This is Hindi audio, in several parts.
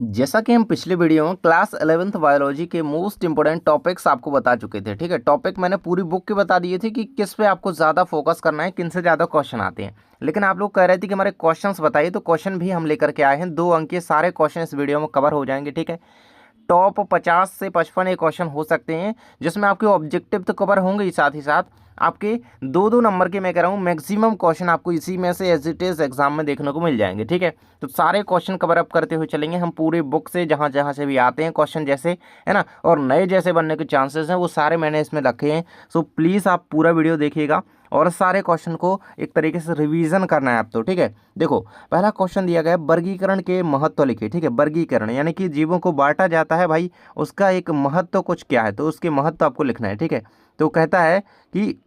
जैसा कि हम पिछले वीडियो में क्लास 11th बायोलॉजी के मोस्ट इंपोर्टेंट टॉपिक्स आपको बता चुके थे। ठीक है, टॉपिक मैंने पूरी बुक के बता दिए थे कि किस पे आपको ज़्यादा फोकस करना है, किन से ज़्यादा क्वेश्चन आते हैं। लेकिन आप लोग कह रहे थे कि हमारे क्वेश्चंस बताइए, तो क्वेश्चन भी हम लेकर के आए हैं। 2 अंक के सारे क्वेश्चन इस वीडियो में कवर हो जाएंगे। ठीक है, टॉप 50 से 55 ये क्वेश्चन हो सकते हैं, जिसमें आपके ऑब्जेक्टिव तो कवर होंगे ही, साथ ही साथ आपके 2-2 नंबर के मैं कह रहा हूँ मैक्सिमम क्वेश्चन आपको इसी में से एज इट इज एग्जाम में देखने को मिल जाएंगे। ठीक है, तो सारे क्वेश्चन कवर अप करते हुए चलेंगे हम पूरे बुक से, जहाँ जहाँ से भी आते हैं क्वेश्चन जैसे, है ना, और नए जैसे बनने के चांसेस हैं, वो सारे मैंने इसमें रखे हैं। सो प्लीज़ आप पूरा वीडियो देखिएगा और सारे क्वेश्चन को एक तरीके से रिवीजन करना है आप तो। ठीक है, देखो पहला क्वेश्चन दिया गया है, वर्गीकरण के महत्व लिखिए। ठीक है, वर्गीकरण यानी कि जीवों को बांटा जाता है भाई, उसका एक महत्व कुछ क्या है, तो उसके महत्व आपको लिखना है। ठीक है, तो कहता है कि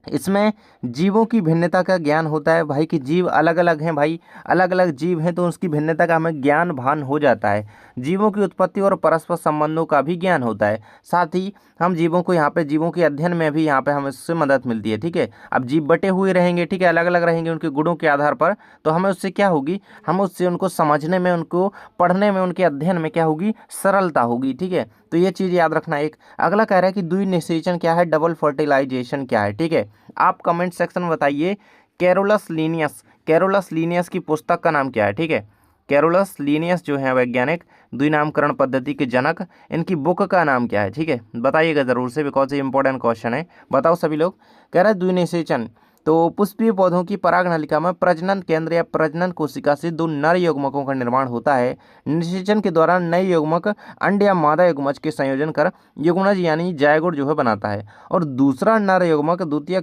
इसमें जीवों की भिन्नता का ज्ञान होता है भाई, कि जीव अलग अलग हैं भाई, अलग अलग जीव हैं, तो उसकी भिन्नता का हमें ज्ञान भान हो जाता है। जीवों की उत्पत्ति और परस्पर संबंधों का भी ज्ञान होता है। साथ ही हम जीवों को यहाँ पे जीवों के अध्ययन में भी यहाँ पे हमें उससे मदद मिलती है। ठीक है, अब जीव बटे हुए रहेंगे, ठीक है, अलग अलग रहेंगे उनके गुणों के आधार पर, तो हमें उससे क्या होगी, हम उससे उनको समझने में, उनको पढ़ने में, उनके अध्ययन में क्या होगी, सरलता होगी। ठीक है, तो ये चीज़ याद रखना। एक अगला कह रहा है कि द्विनिषेचन क्या है, डबल फर्टिलाइजेशन क्या है। ठीक है, आप कमेंट सेक्शन में बताइए। कैरोलस लीनियस की पुस्तक का नाम क्या है। ठीक है, कैरोलस लीनियस जो है वैज्ञानिक, द्विनामकरण पद्धति के जनक, इनकी बुक का नाम क्या है। ठीक है, बताइएगा जरूर से, बिकॉज ये इंपॉर्टेंट क्वेश्चन है। बताओ सभी लोग। कह रहा है द्विनिषेचन, तो पुष्पीय पौधों की परागनलिका में प्रजनन केंद्र या प्रजनन कोशिका से 2 नर युग्मकों का निर्माण होता है। निषेचन के दौरान नए युग्मक अंड या मादा युग्मज के संयोजन कर युग्मज यानी जायगोट जो है बनाता है, और दूसरा नर युग्मक द्वितीय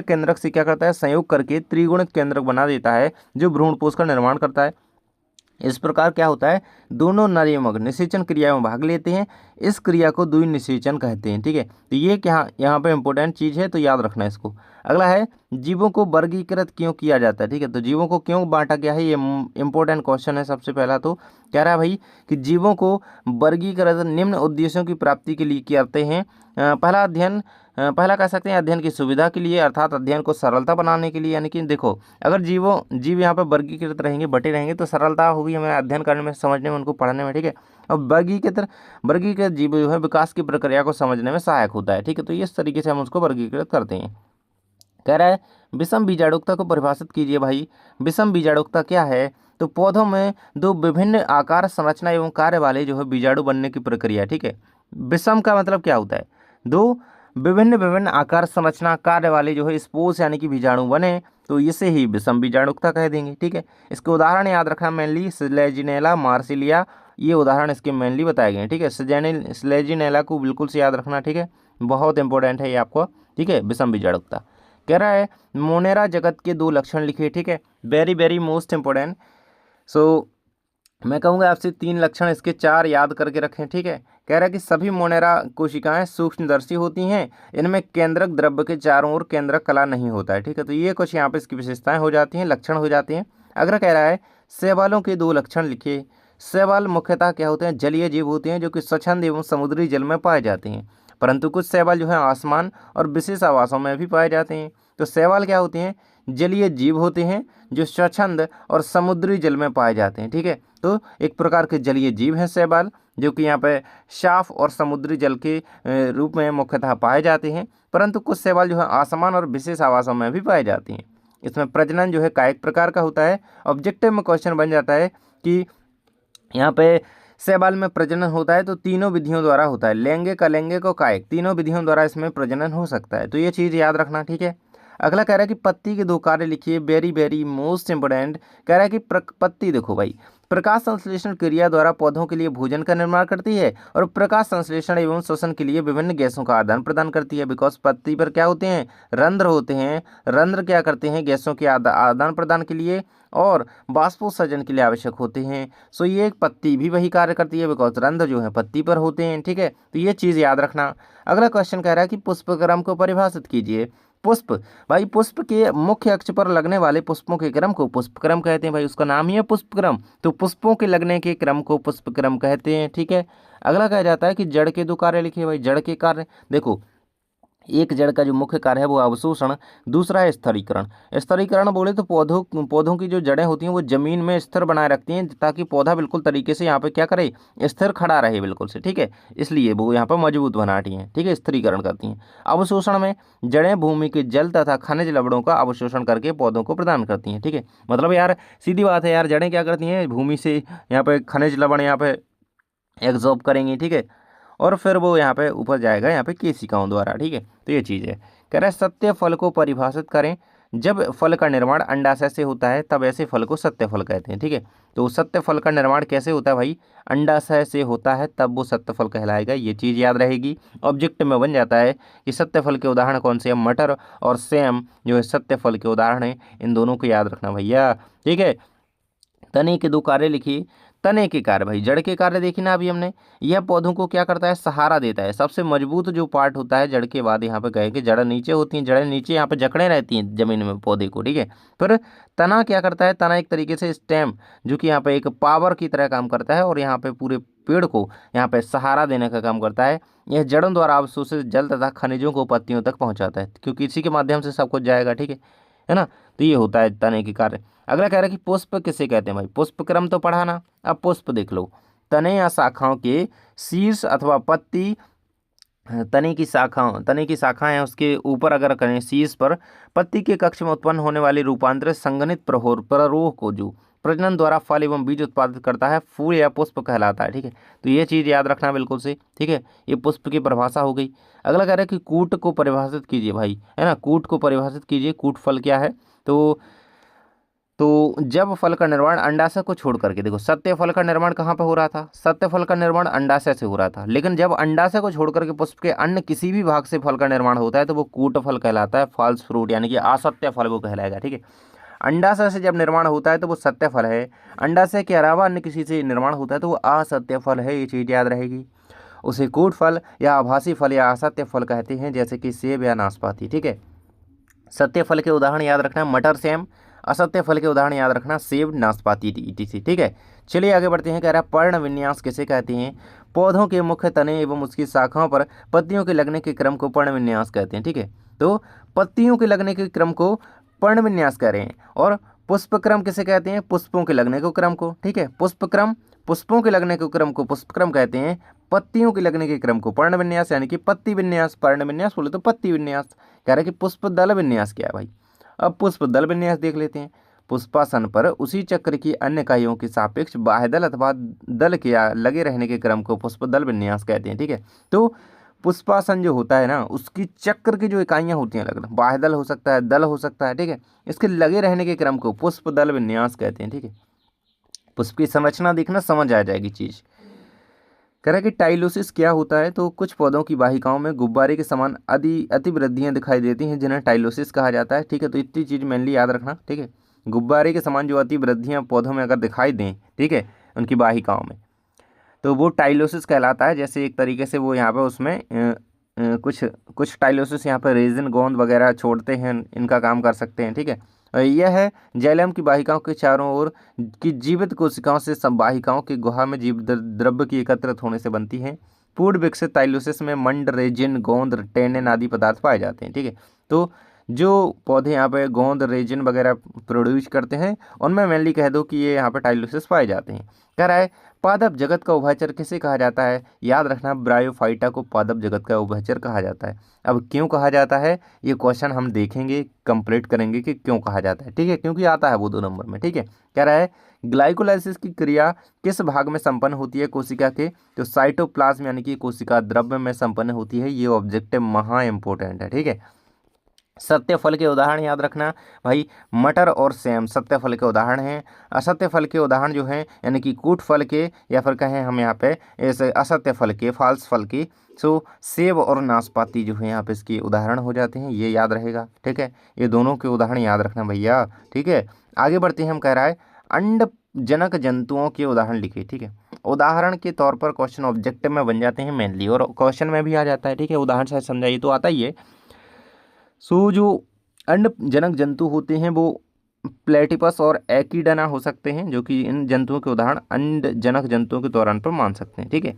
केंद्रक से क्या करता है, संयोग करके त्रिगुणित केंद्रक बना देता है, जो भ्रूणपोष का निर्माण करता है। इस प्रकार क्या होता है, दोनों नर युग्मक निषेचन क्रिया में भाग लेते हैं। इस क्रिया को द्विनिषेचन कहते हैं। ठीक है, तो ये क्या यहाँ पे इंपॉर्टेंट चीज़ है, तो याद रखना है इसको। अगला है, जीवों को वर्गीकृत क्यों किया जाता है। ठीक है, तो जीवों को क्यों बांटा गया है, ये इंपॉर्टेंट क्वेश्चन है। सबसे पहला तो कह रहा है भाई कि जीवों को वर्गीकृत निम्न उद्देश्यों की प्राप्ति के लिए करते हैं। पहला कह सकते हैं अध्ययन की सुविधा के लिए, अर्थात अध्ययन को सरलता बनाने के लिए। यानी कि देखो, अगर जीव यहाँ पर वर्गीकृत रहेंगे, बटे रहेंगे, तो सरलता होगी हमें अध्ययन करने में, समझने में, उनको पढ़ने में। ठीक है, और वर्गीकृत जीव जो है विकास की प्रक्रिया को समझने में सहायक होता है। ठीक है, तो इस तरीके से हम उसको वर्गीकृत करते हैं। कह रहा है विषम बीजाणुकता को परिभाषित कीजिए भाई। विषम बीजाणुकता क्या है, तो पौधों में 2 विभिन्न आकार, संरचना एवं कार्य वाले जो है बीजाणु बनने की प्रक्रिया। ठीक है, विषम का मतलब क्या होता है, 2 विभिन्न विभिन्न आकार, संरचना, कार्य वाले जो है स्पोर्स यानी कि बीजाणु बने, तो इसे ही विषम बीजाणुकता कह देंगे। ठीक है, इसके उदाहरण याद रखना, मेनली स्लेजिनेला, मार्सिलिया, ये उदाहरण इसके मेनली बताए गए हैं। ठीक है, स्लेजिनेला को बिल्कुल से याद रखना। ठीक है, बहुत इंपॉर्टेंट है ये आपको। ठीक है, विषम बीजाणुकता। कह रहा है मोनेरा जगत के 2 लक्षण लिखिए। ठीक है, वेरी वेरी मोस्ट इंपॉर्टेंट। सो मैं कहूँगा आपसे 3 लक्षण, इसके 4 याद करके रखें। ठीक है, कह रहा है कि सभी मोनेरा कोशिकाएं सूक्ष्मदर्शी होती हैं, इनमें केंद्रक द्रव्य के चारों ओर केंद्रक कला नहीं होता है। ठीक है, तो ये कुछ यहाँ पे इसकी विशेषताएं हो जाती हैं, लक्षण हो जाते हैं। अगला कह रहा है शैवालों के 2 लक्षण लिखिए। शैवाल मुख्यतः क्या होते हैं, जलीय जीव होते हैं, जो कि स्वच्छंद एवं समुद्री जल में पाए जाते हैं, परंतु कुछ शैवाल जो है आसमान और विशेष आवासों में भी पाए जाते हैं। तो शैवाल क्या होते हैं, जलीय जीव होते हैं, जो स्वच्छंद और समुद्री जल में पाए जाते हैं। ठीक है, तो एक प्रकार के जलीय जीव हैं शैवाल, जो कि यहाँ पे साफ और समुद्री जल के रूप में मुख्यतः पाए जाते हैं, परंतु कुछ शैवाल जो है आसमान और विशेष आवासों में भी पाए जाते हैं। इसमें प्रजनन जो है कायिक प्रकार का होता है। ऑब्जेक्टिव में क्वेश्चन बन जाता है कि यहाँ पे शैवाल में प्रजनन होता है तो तीनों विधियों द्वारा होता है, लैंगिक, अलैंगिक और कायिक, तीनों विधियों द्वारा इसमें प्रजनन हो सकता है। तो ये चीज़ याद रखना। ठीक है, अगला कह रहा है कि पत्ती के 2 कार्य लिखिए, वेरी वेरी मोस्ट इंपोर्टेंट। कह रहा है कि पत्ती देखो भाई, प्रकाश संश्लेषण क्रिया द्वारा पौधों के लिए भोजन का निर्माण करती है, और प्रकाश संश्लेषण एवं श्वसन के लिए विभिन्न गैसों का आदान प्रदान करती है। बिकॉज पत्ती पर क्या होते हैं, रंध्र होते हैं। रंध्र क्या करते हैं, गैसों के आदान प्रदान के लिए और बाष्पोत्सर्जन के लिए आवश्यक होते हैं। सो ये एक पत्ती भी वही कार्य करती है, बिकॉज रंध्र जो है पत्ती पर होते हैं। ठीक है, तो ये चीज़ याद रखना। अगला क्वेश्चन कह रहा है कि पुष्पक्रम को परिभाषित कीजिए। पुष्प, भाई पुष्प के मुख्य अक्ष पर लगने वाले पुष्पों के क्रम को पुष्पक्रम कहते हैं। भाई उसका नाम ही है पुष्पक्रम, तो पुष्पों के लगने के क्रम को पुष्पक्रम कहते हैं। ठीक है, अगला कहा जाता है कि जड़ के 2 कार्य लिखिए। भाई जड़ के कार्य देखो, एक जड़ का जो मुख्य कार्य है वो अवशोषण, दूसरा है स्तरीकरण। स्तरीकरण बोले तो पौधों की जो जड़ें होती हैं वो जमीन में स्थिर बनाए रखती हैं ताकि पौधा बिल्कुल तरीके से यहाँ पे क्या करे, स्थिर खड़ा रहे बिल्कुल से, ठीक है। इसलिए वो यहाँ पर मजबूत बनाती हैं, ठीक है, स्थिरीकरण करती हैं। अवशोषण में जड़ें भूमि के जल तथा खनिज लवणों का अवशोषण करके पौधों को प्रदान करती हैं, ठीक है। मतलब यार सीधी बात है यार, जड़ें क्या करती हैं, भूमि से यहाँ पे खनिज लवण यहाँ पे एब्जॉर्ब करेंगी, ठीक है, और फिर वो यहाँ पे ऊपर जाएगा यहाँ पे केशिकाओं द्वारा, ठीक है। तो ये चीज़ है। कह रहा है सत्य फल को परिभाषित करें। जब फल का निर्माण अंडाशय से होता है तब ऐसे फल को सत्य फल कहते हैं, ठीक है। तो सत्य फल का निर्माण कैसे होता है भाई, अंडाशय से होता है तब वो सत्य फल कहलाएगा, ये चीज़ याद रहेगी। ऑब्जेक्ट में बन जाता है कि सत्य फल के उदाहरण कौन से हैं, मटर और सेम जो है सत्य फल के उदाहरण हैं, इन दोनों को याद रखना भैया, ठीक है। तने के दो कार्य लिखिए। तने के कार्य भाई, जड़ के कार्य देखी ना अभी हमने, यह पौधों को क्या करता है, सहारा देता है। सबसे मजबूत जो पार्ट होता है जड़ के बाद यहाँ पे कहे कि जड़ नीचे होती हैं, जड़ें नीचे यहाँ पे जकड़े रहती हैं जमीन में पौधे को, ठीक है। फिर तना क्या करता है, तना एक तरीके से स्टेम जो कि यहाँ पे एक पावर की तरह काम करता है और यहाँ पे पूरे पेड़ को यहाँ पे सहारा देने का काम करता है। यह जड़ों द्वारा अवशोषित जल तथा खनिजों को पत्तियों तक पहुँचाता है, क्योंकि इसी के माध्यम से सब कुछ जाएगा, ठीक है ना। तो ये होता है तने के कार्य। अगला कह रहा है कि पुष्प किसे कहते हैं भाई, पुष्प क्रम तो पढ़ा ना, अब पुष्प देख लो। तने या शाखाओं के शीर्ष अथवा पत्ती, तने की शाखाएं हैं उसके ऊपर अगर करें शीर्ष पर, पत्ती के कक्ष में उत्पन्न होने वाली रूपांतरित संघनित प्ररोह को जो प्रजनन द्वारा फल एवं बीज उत्पादित करता है, फूल या पुष्प कहलाता है, ठीक है। तो ये चीज़ याद रखना बिल्कुल से, ठीक है। ये पुष्प की परिभाषा हो गई। अगला कह रहा है कि कूट को परिभाषित कीजिए भाई, है ना, कूट को परिभाषित कीजिए। कूट फल क्या है, तो जब फल का निर्माण अंडाशय को छोड़ करके, देखो सत्य फल का निर्माण कहाँ पे हो रहा था, सत्य फल का निर्माण अंडाशय से हो रहा था, लेकिन जब अंडाशय को छोड़ करके पुष्प के अन्य किसी भी भाग से फल का निर्माण होता है तो वो कूट फल कहलाता है, फॉल्स फ्रूट यानी कि असत्य फल वो कहलाएगा, ठीक है। अंडाशय से जब निर्माण होता है तो वो सत्य फल है, अंडाशय के अलावा अन्य किसी से निर्माण होता है तो वो असत्य फल है, ये चीज़ याद रहेगी। उसे कूट फल या आभासी फल या असत्य फल कहते हैं, जैसे कि सेब या नाशपाती, ठीक है। सत्य फल के उदाहरण याद रखना मटर सेम, असत्य फल के उदाहरण याद रखना सेब नाशपाती etc, ठीक है। चलिए आगे बढ़ते हैं। कह रहा है पर्ण विन्यास किसे कहते हैं, पौधों के मुख्य तने एवं उसकी शाखाओं पर पत्तियों के लगने के क्रम को पर्ण विन्यास कहते हैं, ठीक है। तो पत्तियों के लगने के क्रम को पर्ण विन्यास कह रहे हैं। और पुष्पक्रम किसे कहते हैं, पुष्पों के लगने को क्रम को, ठीक है। पुष्पक्रम, पुष्पों के लगने के क्रम को पुष्पक्रम कहते हैं, पत्तियों के लगने के क्रम को पर्ण विन्यास यानी कि पत्ती विन्यास। पर्ण विन्यास बोले तो पत्ती विन्यास। कह रहा है कि पुष्प दल विन्यास क्या है भाई, अब पुष्प दल विन्यास देख लेते हैं। पुष्पासन पर उसी चक्र की अन्य इकाइयों के सापेक्ष बाह्यदल अथवा दल के लगे रहने के क्रम को पुष्प दल विन्यास कहते हैं, ठीक है। तो पुष्पासन जो होता है ना, उसकी चक्र की जो इकाइयां होती हैं अलग अलग, बाह्यदल हो सकता है, दल हो सकता है, ठीक है, इसके लगे रहने के क्रम को पुष्प दल विन्यास कहते हैं, ठीक है। पुष्प की संरचना देखना, समझ आ जाएगी चीज़। कह रहा है कि टाइलोसिस क्या होता है, तो कुछ पौधों की वाहिकाओं में गुब्बारे के समान अतिवृद्धियां दिखाई देती हैं जिन्हें टाइलोसिस कहा जाता है, ठीक है। तो इतनी चीज़ मेनली याद रखना, ठीक है। गुब्बारे के समान जो अतिवृद्धियां पौधों में अगर दिखाई दें, ठीक है, उनकी वाहिकाओं में, तो वो टाइलोसिस कहलाता है। जैसे एक तरीके से वो यहाँ पे उसमें कुछ कुछ टाइलोसिस यहाँ पे रेजिन गोंद वगैरह छोड़ते हैं, इनका काम कर सकते हैं, ठीक है। और यह है जैलम की वाहिकाओं के चारों ओर की जीवित कोशिकाओं से संवाहिकाओं की गुहा में जीव द्रव्य की एकत्रित होने से बनती हैं। पूर्ण विकसित टाइलोसिस में मंड, रेजिन, गोंद, टेनिन आदि पदार्थ पाए जाते हैं, ठीक है। तो जो पौधे यहाँ पे गोंद, रेजिन वगैरह प्रोड्यूस करते हैं उनमें मेनली कह दो कि ये यहाँ पे टाइलोसिस पाए जाते हैं। कह रहा है पादप जगत का उभयचर किसे कहा जाता है, याद रखना ब्रायोफाइटा को पादप जगत का उभयचर कहा जाता है। अब क्यों कहा जाता है, ये क्वेश्चन हम देखेंगे, कंप्लीट करेंगे कि क्यों कहा जाता है, ठीक है, क्योंकि आता है वो 2 नंबर में, ठीक है। कह रहा है ग्लाइकोलाइसिस की क्रिया किस भाग में संपन्न होती है कोशिका के, तो साइटोप्लाज्म यानी कि कोशिका द्रव्य में संपन्न होती है। ये ऑब्जेक्टिव महा इंपॉर्टेंट है, ठीक है। सत्य फल के उदाहरण याद रखना भाई, मटर और सेम सत्य फल के उदाहरण हैं। असत्य फल के उदाहरण जो हैं यानी कि कूट फल के, या फिर कहें हम यहाँ पे ऐसे असत्य फल के, फाल्स फल की, सो सेब और नाशपाती जो है यहाँ पे इसके उदाहरण हो जाते हैं, ये याद रहेगा, ठीक है। ये दोनों के उदाहरण याद रखना भैया, ठीक है। आगे बढ़ते हैं। हम कह रहा है अंड जनक जंतुओं के उदाहरण लिखिए, ठीक है। उदाहरण के तौर पर क्वेश्चन ऑब्जेक्टिव में बन जाते हैं मेनली, और क्वेश्चन में भी आ जाता है, ठीक है। उदाहरण से समझाइए तो आता ही है। सो जो अंडजनक जंतु होते हैं वो प्लेटिपस और एकिडना हो सकते हैं, जो कि इन जंतुओं के उदाहरण अंडजनक जंतुओं के दौरान पर मान सकते हैं, ठीक है।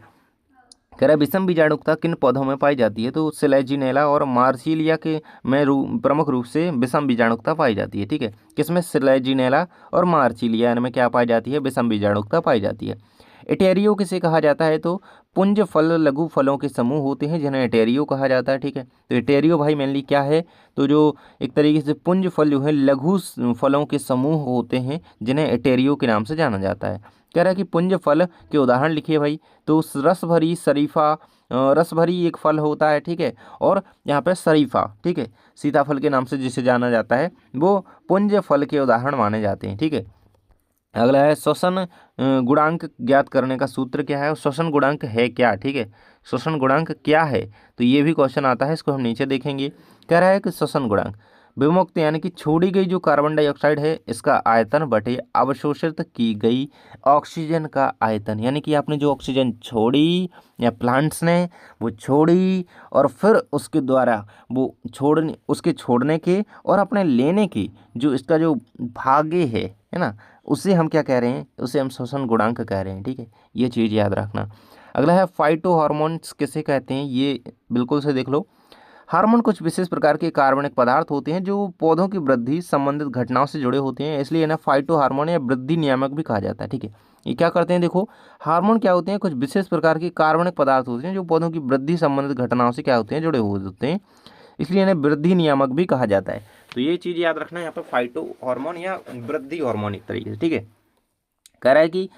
कह रहा है विषम बीजाणुकता किन पौधों में पाई जाती है, तो सिलेजिनेला और मार्सिलिया के में प्रमुख रूप से विषम बीजाणुकता पाई जाती है। ठीक है, किसमें? सिलेजिनेला और मार्सिलिया इनमें क्या पाई जाती है? विषम बीजाणुकता पाई जाती है। एटेरियो किसे कहा जाता है, तो पुंज फल लघु फलों के समूह होते हैं जिन्हें एटेरियो कहा जाता है। ठीक है, तो एटेरियो भाई मेनली क्या है, तो जो एक तरीके से पुंज फल जो है लघु फलों के समूह होते हैं जिन्हें एटेरियो के नाम से जाना जाता है। कह रहा है कि पुंज फल के उदाहरण लिखिए भाई, तो रस भरी शरीफा, रस भरी एक फल होता है। ठीक है, और यहाँ पे शरीफा, ठीक है, सीताफल के नाम से जिसे जाना जाता है, वो पुंज फल के उदाहरण माने जाते हैं। ठीक है, अगला है श्वसन गुणांक ज्ञात करने का सूत्र क्या है, और श्वसन गुणांक है क्या। ठीक है, श्वसन गुणांक क्या है, तो ये भी क्वेश्चन आता है, इसको हम नीचे देखेंगे। कह रहा है कि श्वसन गुणांक विमुक्त यानी कि छोड़ी गई जो कार्बन डाइऑक्साइड है इसका आयतन बटे अवशोषित की गई ऑक्सीजन का आयतन, यानी कि आपने जो ऑक्सीजन छोड़ी या प्लांट्स ने वो छोड़ी और फिर उसके द्वारा वो उसके छोड़ने के और अपने लेने की जो इसका जो भागे है ना, उसे हम क्या कह रहे हैं, उसे हम श्वसन गुणांक कह रहे हैं। ठीक है, ये चीज़ याद रखना। अगला है फाइटो हार्मोन्स किसे कहते हैं, ये बिल्कुल से देख लो। हार्मोन कुछ विशेष प्रकार के कार्बनिक पदार्थ होते हैं जो पौधों की वृद्धि संबंधित घटनाओं से जुड़े होते हैं, इसलिए इन्हें फाइटो हार्मोन या वृद्धि नियामक भी कहा जाता है। ठीक है, ये क्या करते हैं, देखो हार्मोन क्या होते हैं, कुछ विशेष प्रकार के कार्बनिक पदार्थ होते हैं जो पौधों की वृद्धि संबंधित घटनाओं से क्या होते हैं, जुड़े हुए होते हैं, इसलिए इन्हें वृद्धि नियामक भी कहा जाता है। तो ये चीज़ याद रखना, यहाँ पर फाइटो हार्मोन या वृद्धि हार्मोन एक तरीके से। ठीक है, कह रहा है कि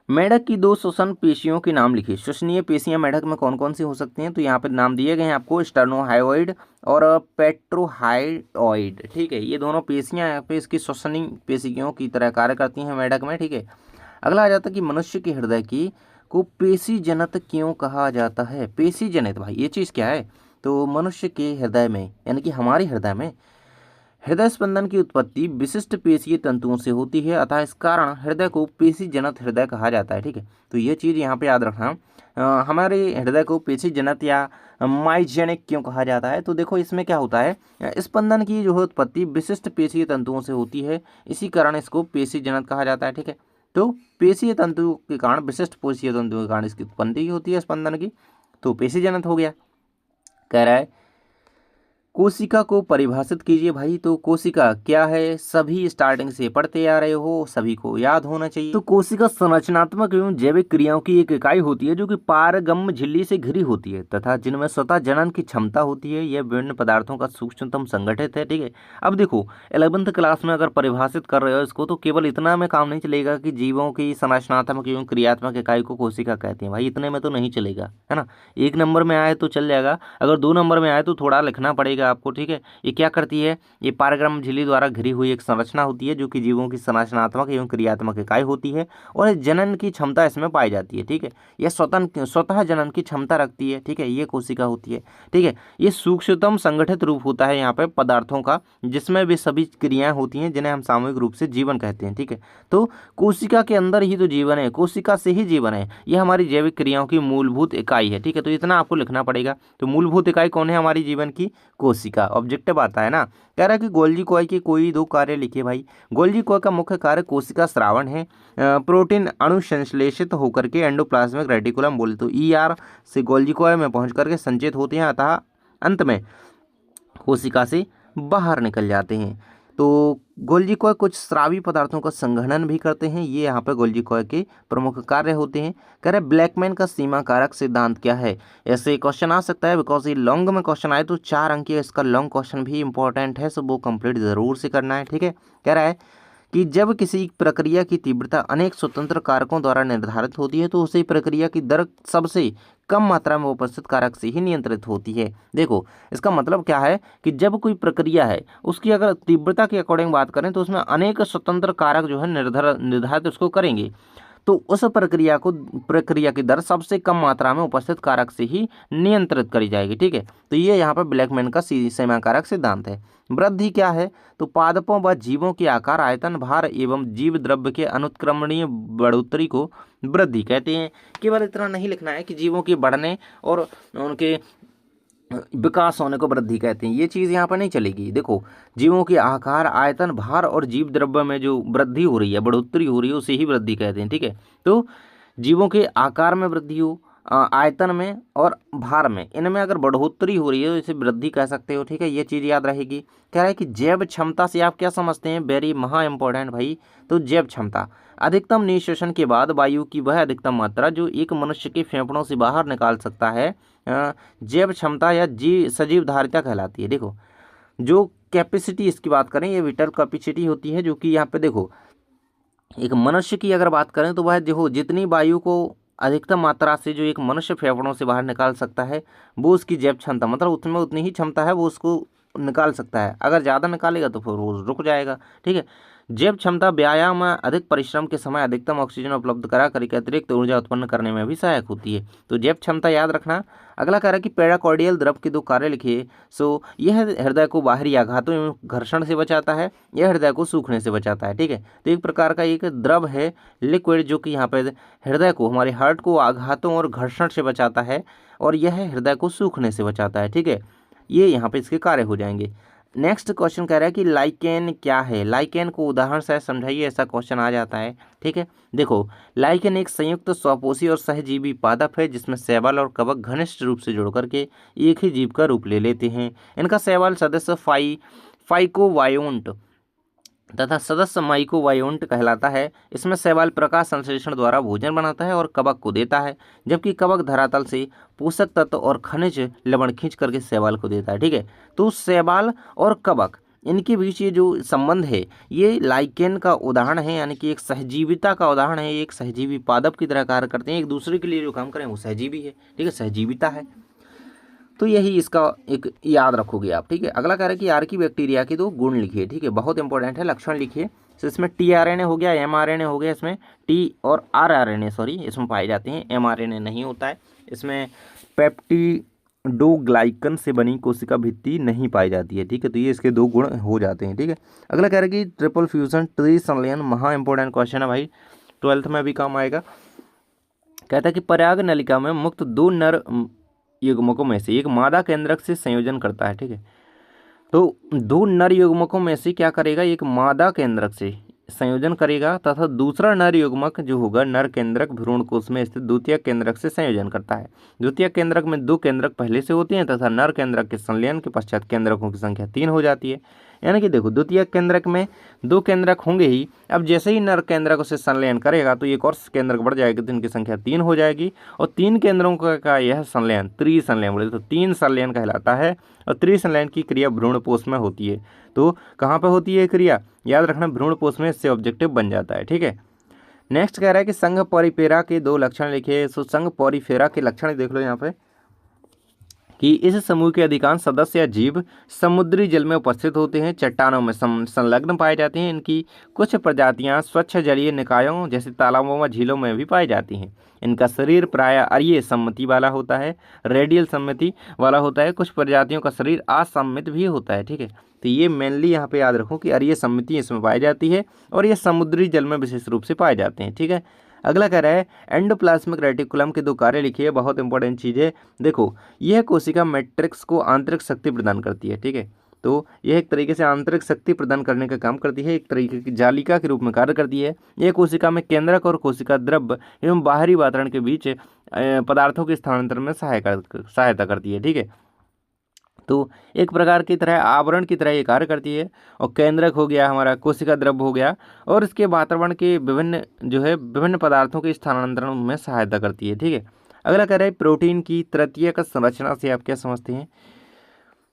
मेढक की दो श्वसन पेशियों के नाम लिखिए। श्वसनीय पेशियां मेढक में कौन कौन सी हो सकती हैं, तो यहाँ पे नाम दिए गए हैं आपको, स्टर्नोहायोइड और पेट्रोहायोइड। ठीक है, ये दोनों पेशियां यहाँ पे इसकी श्वसनीय पेशियों की तरह कार्य करती हैं मेढक में। ठीक है, अगला आ जाता है कि मनुष्य के हृदय की को पेशी जनत क्यों कहा जाता है। पेशी जनित भाई ये चीज़ क्या है, तो मनुष्य के हृदय में यानी कि हमारे हृदय में हृदय स्पंदन की उत्पत्ति विशिष्ट पेशीय तंतुओं से होती है, अतः इस कारण हृदय को पेशी जनत हृदय कहा जाता है। ठीक है, तो ये चीज़ यहाँ पे याद रखना। हमारे हृदय को पेशी जनत या माइजेनिक क्यों कहा जाता है, तो देखो इसमें क्या होता है, स्पंदन की जो है उत्पत्ति विशिष्ट पेशीय तंतुओं से होती है, इसी कारण इसको पेशी जनत कहा जाता है। ठीक है, तो पेशीय तंतु के कारण, विशिष्ट पेशीय तंतु के कारण इसकी उत्पत्ति होती है स्पंदन की, तो पेशी जनत हो गया। कह रहा है कोशिका को परिभाषित कीजिए भाई, तो कोशिका क्या है, सभी स्टार्टिंग से पढ़ते आ रहे हो, सभी को याद होना चाहिए। तो कोशिका संरचनात्मक एवं जैविक क्रियाओं की एक इकाई होती है जो कि पारगम्य झिल्ली से घिरी होती है तथा जिनमें स्वतः जनन की क्षमता होती है। यह विभिन्न पदार्थों का सूक्ष्मतम संगठित है। ठीक है, अब देखो 11th क्लास में अगर परिभाषित कर रहे हो इसको, तो केवल इतना में काम नहीं चलेगा कि जीवों की संरचनात्मक एवं क्रियात्मक इकाई को कोशिका कहते हैं, भाई इतने में तो नहीं चलेगा, है ना। 1 नंबर में आए तो चल जाएगा, अगर 2 नंबर में आए तो थोड़ा लिखना पड़ेगा आपको। ठीक है, ये क्या करती है, ये पारगम्य झिल्ली द्वारा घिरी हुई एक संरचना होती है जो कि जीवों की संरचनात्मक एवं क्रियात्मक इकाई होती है और जनन की क्षमता इसमें पाई जाती है। ठीक है, यह स्वतः जनन की क्षमता रखती है। ठीक है, ये कोशिका होती है। ठीक है, ये सूक्ष्मतम संगठित रूप होता है यहाँ पे पदार्थों का, जिसमें वे सभी क्रियाएं होती हैं जिन्हें हम सामूहिक रूप से जीवन कहते हैं। ठीक है, तो कोशिका के अंदर ही तो जीवन है, कोशिका से ही जीवन है, यह हमारी जैविक क्रियाओं की मूलभूत इकाई है। ठीक है, तो इतना आपको लिखना पड़ेगा। तो मूलभूत इकाई कौन है हमारी जीवन की, कोशिका। ऑब्जेक्टिव आता है ना, कह रहा है कि गोल्जी कॉय के कोई 2 कार्य लिखिए भाई। गोल्जी कॉय का मुख्य कार्य कोशिका स्रावण है। प्रोटीन अणु संश्लेषित होकर के एंडोप्लाज्मिक रेटिकुलम बोले तो ER से गोल्जी कॉय में पहुंच करके संचित होते हैं, अतः अंत में कोशिका से बाहर निकल जाते हैं। तो गोल्जी कॉय कुछ स्रावी पदार्थों का संघनन भी करते हैं, ये यहाँ पे गोल्जी कॉय के प्रमुख कार्य होते हैं। कह रहे ब्लैकमैन का सीमा कारक सिद्धांत क्या है, ऐसे क्वेश्चन आ सकता है, बिकॉज ये लॉन्ग में क्वेश्चन आए तो 4 अंक के इसका लॉन्ग क्वेश्चन भी इंपॉर्टेंट है, सो वो कंप्लीट जरूर से करना है। ठीक है, कह रहा है कि जब किसी प्रक्रिया की तीव्रता अनेक स्वतंत्र कारकों द्वारा निर्धारित होती है तो उसी प्रक्रिया की दर सबसे कम मात्रा में उपस्थित कारक से ही नियंत्रित होती है। देखो इसका मतलब क्या है कि जब कोई प्रक्रिया है उसकी अगर तीव्रता के अकॉर्डिंग बात करें तो उसमें अनेक स्वतंत्र कारक जो है निर्धारित उसको करेंगे, तो उस प्रक्रिया की दर सबसे कम मात्रा में उपस्थित कारक से ही नियंत्रित करी जाएगी। ठीक है, तो ये यहाँ पर ब्लैकमैन का सीमा कारक सिद्धांत है। वृद्धि क्या है, तो पादपों व जीवों के आकार, आयतन, भार एवं जीव द्रव्य के अनुत्क्रमणीय बढ़ोतरी को वृद्धि कहते हैं। केवल इतना नहीं लिखना है कि जीवों के बढ़ने और उनके विकास होने को वृद्धि कहते हैं, ये चीज़ यहाँ पर नहीं चलेगी। देखो जीवों के आकार, आयतन, भार और जीव द्रव्य में जो वृद्धि हो रही है, बढ़ोतरी हो रही है, उसे ही वृद्धि कहते हैं। ठीक है, तो जीवों के आकार में वृद्धि हो, आयतन में और भार में, इनमें अगर बढ़ोतरी हो रही है तो इसे वृद्धि कह सकते हो। ठीक है, ये चीज़ याद रहेगी। कह रहा है कि जैव क्षमता से आप क्या समझते हैं, वेरी महा इंपॉर्टेंट भाई। तो जैव क्षमता, अधिकतम निःश्वसन के बाद वायु की वह अधिकतम मात्रा जो एक मनुष्य के फेफड़ों से बाहर निकाल सकता है, जैव क्षमता या सजीव धारिता कहलाती है। देखो, जो कैपेसिटी इसकी बात करें, ये विटल कैपेसिटी होती है, जो कि यहाँ पे देखो एक मनुष्य की अगर बात करें तो वह जो जितनी वायु को अधिकतम मात्रा से जो एक मनुष्य फेफड़ों से बाहर निकाल सकता है, वो उसकी जैव क्षमता, मतलब उसमें उतनी ही क्षमता है, वो उसको निकाल सकता है। अगर ज़्यादा निकालेगा तो फिर वो रुक जाएगा। ठीक है, जैव क्षमता व्यायाम में अधिक परिश्रम के समय अधिकतम ऑक्सीजन उपलब्ध करा करके अतिरिक्त ऊर्जा उत्पन्न करने में भी सहायक होती है। तो जैव क्षमता याद रखना। अगला कह रहा है कि पेराकॉर्डियल द्रव के दो कार्य लिखिए। सो यह हृदय को बाहरी आघातों एवं घर्षण से बचाता है, यह हृदय को सूखने से बचाता है। ठीक है, तो एक प्रकार का एक द्रव है लिक्विड, जो कि यहाँ पे हृदय को, हमारे हार्ट को आघातों और घर्षण से बचाता है, और यह हृदय को सूखने से बचाता है। ठीक है, ये यहाँ पे इसके कार्य हो जाएंगे। नेक्स्ट क्वेश्चन कह रहा है कि लाइकेन क्या है, लाइकेन को उदाहरण से समझाइए, ऐसा क्वेश्चन आ जाता है। ठीक है, देखो, लाइकेन एक संयुक्त स्वपोषी और सहजीवी पादप है जिसमें शैवाल और कवक घनिष्ठ रूप से जुड़ करके एक ही जीव का रूप ले लेते हैं। इनका शैवाल सदस्य फाइकोवायोन्ट तथा सदस्य माइकोवायोन्ट कहलाता है। इसमें शैवाल प्रकाश संश्लेषण द्वारा भोजन बनाता है और कवक को देता है, जबकि कवक धरातल से पोषक तत्व और खनिज लवण खींच करके शैवाल को देता है। ठीक है, तो शैवाल और कवक, इनके बीच ये जो संबंध है, ये लाइकेन का उदाहरण है, यानी कि एक सहजीविता का उदाहरण है। एक सहजीवी पादप की तरह कार्य करते हैं, एक दूसरे के लिए जो काम करें वो सहजीवी है। ठीक है, सहजीविता है। तो यही इसका एक याद रखोगे आप। ठीक है, अगला कह रहा है कि आर्की बैक्टीरिया के दो गुण लिखिए। ठीक है, बहुत इंपॉर्टेंट है, लक्षण लिखिए। तो इसमें टीआरएनए हो गया, एमआरएनए हो गया, इसमें टी और आरआरएनए सॉरी इसमें पाए जाते हैं, एमआरएनए नहीं होता है। इसमें पेप्टिडोग्लाइकन से बनी कोशिका भित्ति नहीं पाई जाती है। ठीक है, तो ये इसके दो गुण हो जाते हैं। ठीक है, अगला कह रहा है कि ट्रिपल फ्यूजन ट्री संलयन, महा इंपॉर्टेंट क्वेश्चन है भाई, 12th में भी काम आएगा। कहता है कि पराग नलिका में मुक्त दो नर युग्मकों में से एक मादा केंद्रक से संयोजन करता है। ठीक है, तो दो नर युग्मकों में से क्या करेगा, एक मादा केंद्रक से संयोजन करेगा तथा दूसरा नर युग्मक जो होगा नर केंद्रक भ्रूणकोश में स्थित द्वितीय केंद्रक से संयोजन करता है। द्वितीय केंद्रक में दो केंद्रक पहले से होते हैं तथा नर केंद्रक के संलयन के पश्चात केंद्रकों की संख्या 3 हो जाती है। यानी कि देखो, द्वितीय केंद्रक में दो केंद्रक होंगे ही, अब जैसे ही नर केंद्रक उसे संलयन करेगा तो एक और केंद्रक बढ़ जाएगा, तो इनकी संख्या 3 हो जाएगी, और 3 केंद्रों का यह संलयन त्रिसंलयन बोले तो 3 संलयन कहलाता है। और त्रिसंलयन की क्रिया भ्रूणपोष में होती है। तो कहाँ पर होती है क्रिया, याद रखना, भ्रूणपोष में इससे ऑब्जेक्टिव बन जाता है। ठीक है, नेक्स्ट कह रहा है कि संघ पॉरीफेरा के दो लक्षण लिखिए। सो संघ पॉरीफेरा के लक्षण देख लो यहाँ पे कि इस समूह के अधिकांश सदस्य या जीव समुद्री जल में उपस्थित होते हैं, चट्टानों में संलग्न पाए जाते हैं। इनकी कुछ प्रजातियां स्वच्छ जलीय निकायों जैसे तालाबों व झीलों में भी पाई जाती हैं। इनका शरीर प्रायः अरीय सममिति वाला होता है, रेडियल सममिति वाला होता है। कुछ प्रजातियों का शरीर असममित भी होता है। ठीक है, तो ये मेनली यहाँ पे याद रखो कि अरीय सममिति इसमें पाई जाती है, और ये समुद्री जल में विशेष रूप से पाए जाते हैं। ठीक है, अगला कह रहा है एंडोप्लाज्मिक रेटिकुलम के दो कार्य लिखिए, बहुत इंपॉर्टेंट चीज़ है। देखो, यह कोशिका मैट्रिक्स को आंतरिक शक्ति प्रदान करती है। ठीक है, तो यह एक तरीके से आंतरिक शक्ति प्रदान करने का काम करती है, एक तरीके की जालिका के रूप में कार्य करती है। यह कोशिका में केंद्रक और कोशिका द्रव्य एवं बाहरी वातावरण के बीच पदार्थों के स्थानांतरण में सहायता करती है। ठीक है, तो एक प्रकार की तरह आवरण की तरह ये कार्य करती है। और केंद्रक हो गया हमारा, कोशिका द्रव्य हो गया, और इसके वातावरण के विभिन्न पदार्थों के स्थानांतरण में सहायता करती है। ठीक है, अगला कह रहा है प्रोटीन की तृतीयक संरचना से आप क्या समझते हैं।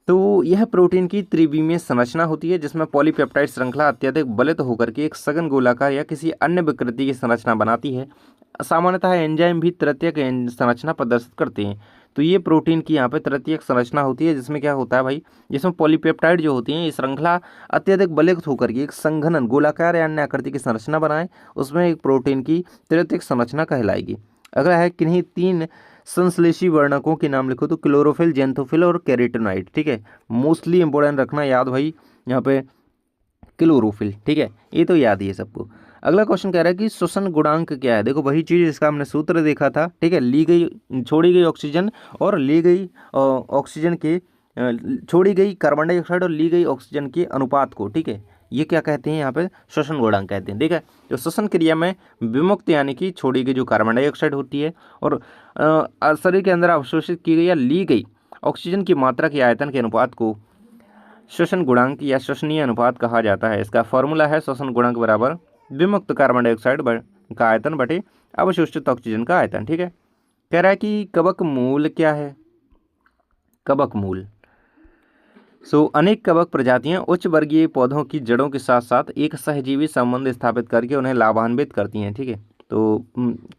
तो यह प्रोटीन की त्रिविमीय संरचना होती है जिसमें पॉलीपेप्टाइड श्रृंखला अत्यधिक बलित होकर के एक सघन गोलाकार या किसी अन्य विकृति की संरचना बनाती है। सामान्यतः एंजाइम भी तृतीयक संरचना प्रदर्शित करते हैं। तो ये प्रोटीन की यहाँ पे तृतीयक संरचना होती है, जिसमें क्या होता है भाई, जिसमें पॉलीपेप्टाइड जो होती हैं ये श्रृंखला अत्यधिक बलित होकर के एक संघनन गोलाकार या अन्य आकृति की संरचना बनाए, उसमें एक प्रोटीन की तृतीयक संरचना कहलाएगी। अगला है किन्हीं 3 संश्लेषी वर्णकों के नाम लिखो। तो क्लोरोफिल, जेंथोफिल और कैरोटीनॉइड। ठीक है, मोस्टली इंपॉर्टेंट रखना याद भाई यहाँ पे क्लोरोफिल। ठीक है, ये तो याद ही है सबको। अगला क्वेश्चन कह रहा है कि श्वसन गुणांक क्या है। देखो, वही चीज़ इसका हमने सूत्र देखा था। ठीक है, छोड़ी गई ऑक्सीजन और ली गई ऑक्सीजन के छोड़ी गई कार्बन डाइऑक्साइड और ली गई ऑक्सीजन के अनुपात को, ठीक है, ये क्या कहते हैं यहाँ पे, श्वसन गुणांक कहते हैं। ठीक है, तो श्वसन क्रिया में विमुक्त यानी कि छोड़ी गई जो कार्बन डाइऑक्साइड होती है और शरीर के अंदर अवशोषित की गई या ली गई ऑक्सीजन की मात्रा के आयतन के अनुपात को श्वसन गुणांक या श्वसनीय अनुपात कहा जाता है। इसका फॉर्मूला है श्वसन गुणांक बराबर विमुक्त कार्बन डाइऑक्साइड का आयतन बटे अवशोषित ऑक्सीजन का आयतन। ठीक है, कह रहा है कि कवक मूल क्या है, कवक मूल। अनेक कवक प्रजातियां उच्च वर्गीय पौधों की जड़ों के साथ साथ एक सहजीवी संबंध स्थापित करके उन्हें लाभान्वित करती हैं। ठीक है, तो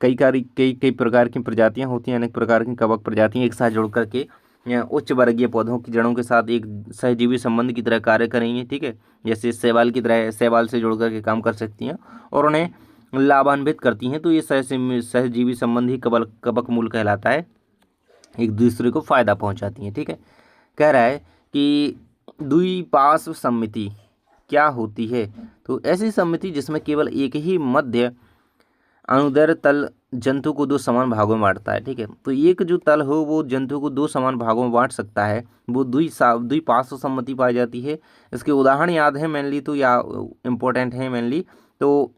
कई प्रकार की प्रजातियां होती हैं, अनेक प्रकार की कवक प्रजातियां एक साथ जुड़ करके उच्च वर्गीय पौधों की जड़ों के साथ एक सहजीवी संबंध की तरह कार्य करेंगी। ठीक है, जैसे शैवाल की तरह शैवाल से जुड़ करके काम कर सकती हैं और उन्हें लाभान्वित करती हैं। तो ये सहजीवी संबंध ही कवक मूल कहलाता है, एक दूसरे को फायदा पहुंचाती हैं। ठीक है, कह रहा है कि द्विपार्श्व सममिति क्या होती है, तो ऐसी सममिति जिसमें केवल एक ही मध्य अनुदैर्ध्य तल जंतु को दो समान भागों में बांटता है। ठीक है, तो एक जो तल हो वो जंतु को दो समान भागों में बांट सकता है, वो द्विपार्श्व सम्मति पाई जाती है। इसके उदाहरण याद है मेनली, तो या इम्पोर्टेंट है मेनली, तो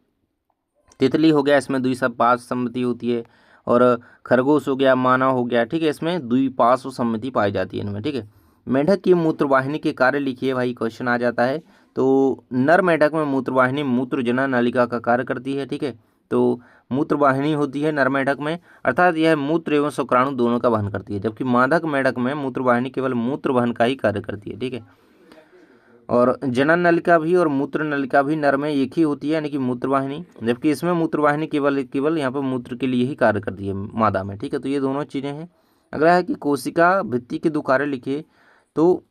तितली हो गया, इसमें द्विपार्श्व सम्मति होती है, और खरगोश हो गया, मानव हो गया। ठीक है, इसमें द्विपार्श्व सम्मति पाई जाती है इनमें। ठीक है, मेंढक की मूत्रवाहिनी के कार्य लिखिए, भाई क्वेश्चन आ जाता है। तो नर मेंढक में मूत्रवाहिनी मूत्रजना नलिका का कार्य करती है। ठीक है, तो मूत्रवाहिनी होती है नर मेंढक में, अर्थात यह मूत्र एवं शुक्राणु दोनों का वहन करती है, जबकि मादा मेंढक में मूत्रवाहिनी केवल मूत्र वहन का ही कार्य करती है। ठीक है, और जनन नलिका भी और मूत्र नलिका भी नर में एक ही होती है, यानी कि मूत्रवाहिनी, जबकि इसमें मूत्रवाहिनी केवल यहाँ पर मूत्र के लिए ही कार्य करती है मादा में। ठीक है, तो ये दोनों चीज़ें हैं। अगला है कि कोशिका भित्ति के दो कार्य लिखिए, तो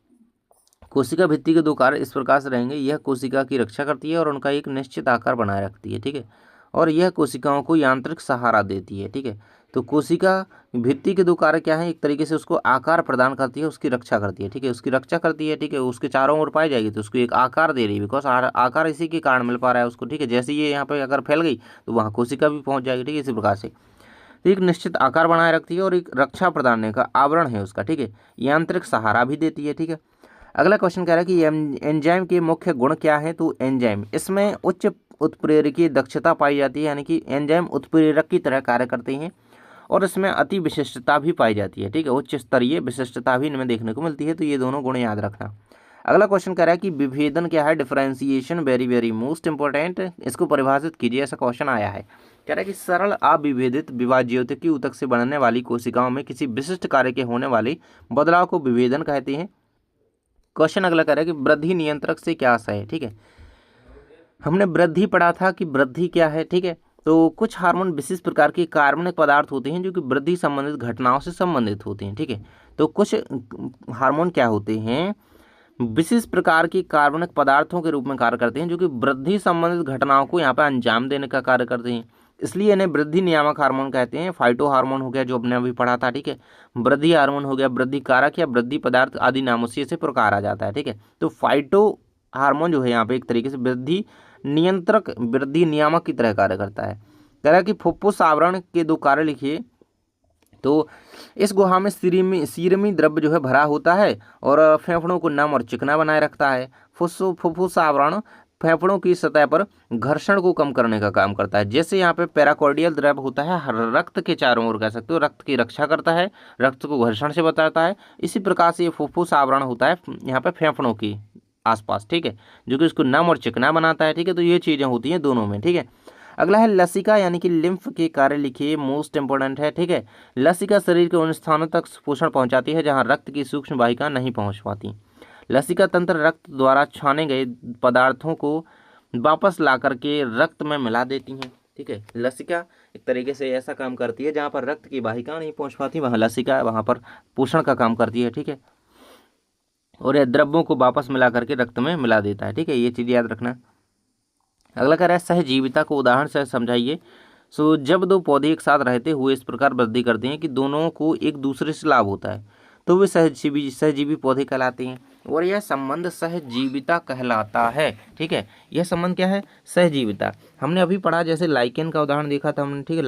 कोशिका भित्ति के दो कार्य इस प्रकार से रहेंगे। यह कोशिका की रक्षा करती है और उनका एक निश्चित आकार बनाए रखती है। ठीक है, और यह कोशिकाओं को यांत्रिक सहारा देती है। ठीक है, तो कोशिका भित्ति के दो कार्य क्या है, एक तरीके से उसको आकार प्रदान करती है, उसकी रक्षा करती है। ठीक है, उसकी रक्षा करती है। ठीक है, उसके चारों ओर पाई जाएगी तो उसको एक आकार दे रही है, बिकॉज आकार इसी के कारण मिल पा रहा है उसको। ठीक है, जैसे ये यहाँ पे अगर फैल गई तो वहाँ कोशिका भी पहुँच जाएगी। ठीक है, इसी प्रकार से तो एक निश्चित आकार बनाए रखती है और एक रक्षा प्रदान का आवरण है उसका। ठीक है, यांत्रिक सहारा भी देती है। ठीक है, अगला क्वेश्चन कह रहा है कि एंजाइम के मुख्य गुण क्या है, तो एंजाइम इसमें उच्च उत्प्रेरकीय दक्षता पाई जाती है, यानी कि एंजाइम उत्प्रेरक की तरह कार्य करते हैं और इसमें अति विशिष्टता भी पाई जाती है। ठीक है, उच्च स्तरीय विशिष्टता भी इनमें देखने को मिलती है, तो ये दोनों गुण याद रखना। अगला क्वेश्चन कह रहा है कि विभेदन क्या है, differentiation, very very most important, इसको परिभाषित कीजिए, ऐसा क्वेश्चन आया है। कह रहा है कि सरल अविभेदित विभाज्योतिकी ऊतक से बनने वाली कोशिकाओं में किसी विशिष्ट कार्य के होने वाले बदलाव को विभेदन कहते हैं। क्वेश्चन अगला कह रहा है कि वृद्धि नियंत्रक से क्या आशय है। ठीक है, हमने वृद्धि पढ़ा था कि वृद्धि क्या है। ठीक है, तो कुछ हार्मोन विशेष प्रकार के कार्बनिक पदार्थ होते हैं जो कि वृद्धि संबंधित घटनाओं से संबंधित होते हैं। ठीक है, तो कुछ हार्मोन क्या होते हैं, विशेष प्रकार के कार्बनिक पदार्थों के रूप में कार्य करते हैं जो कि वृद्धि संबंधित घटनाओं को यहाँ पर अंजाम देने का कार्य करते हैं, इसलिए इन्हें वृद्धि नियामक हार्मोन कहते हैं। फाइटो हार्मोन हो गया जो हमने अभी पढ़ा था। ठीक है, वृद्धि हार्मोन हो गया, वृद्धि कारक या वृद्धि पदार्थ आदि नामों से इसे पुकारा जाता है। ठीक है, तो फाइटो हार्मोन जो है यहाँ पे एक तरीके से वृद्धि नियंत्रक, वृद्धि नियामक की तरह कार्य करता है। कह रहा है कि फुफ्फुस आवरण के दो कार्य लिखिए, तो इस गुहा में सीरमी द्रव्य जो है भरा होता है और फेफड़ों को नम और चिकना बनाए रखता है। फुफ्फुस आवरण फेफड़ों की सतह पर घर्षण को कम करने का काम करता है। जैसे यहाँ पे पैराकॉर्डियल द्रव्य होता है, रक्त के चारों ओर कह सकते हो, रक्त की रक्षा करता है, रक्त को घर्षण से बचाता है, इसी प्रकार से ये फुफ्फुस आवरण होता है यहाँ पे फेफड़ों की आसपास। ठीक है, जो कि उसको नम और चिकना बनाता है। ठीक है, तो ये चीज़ें होती हैं दोनों में। ठीक है, अगला है लसिका यानी कि लिम्फ के कार्य लिखिए, मोस्ट इंपोर्टेंट है। ठीक है, लसिका शरीर के उन स्थानों तक पोषण पहुंचाती है जहां रक्त की सूक्ष्म वाहिका नहीं पहुंच पाती। लसिका तंत्र रक्त द्वारा छाने गए पदार्थों को वापस ला करके रक्त में मिला देती हैं। ठीक है, लसिका एक तरीके से ऐसा काम करती है जहाँ पर रक्त की वाहिका नहीं पहुँच पाती, वहाँ लसिका वहाँ पर पोषण का काम करती है। ठीक है, और यह द्रव्यों को वापस मिला करके रक्त में मिला देता है। ठीक है, ये चीज़ याद रखना। अगला कह रहा है सहजीविता को उदाहरण से समझाइए। जब दो पौधे एक साथ रहते हुए इस प्रकार वृद्धि करते हैं कि दोनों को एक दूसरे से लाभ होता है तो वे सहजीवी पौधे कहलाते हैं और यह संबंध सहजीविता कहलाता है। ठीक है, यह संबंध क्या है, सहजीविता। हमने अभी पढ़ा, जैसे लाइकेन का उदाहरण देखा था हमने। ठीक है,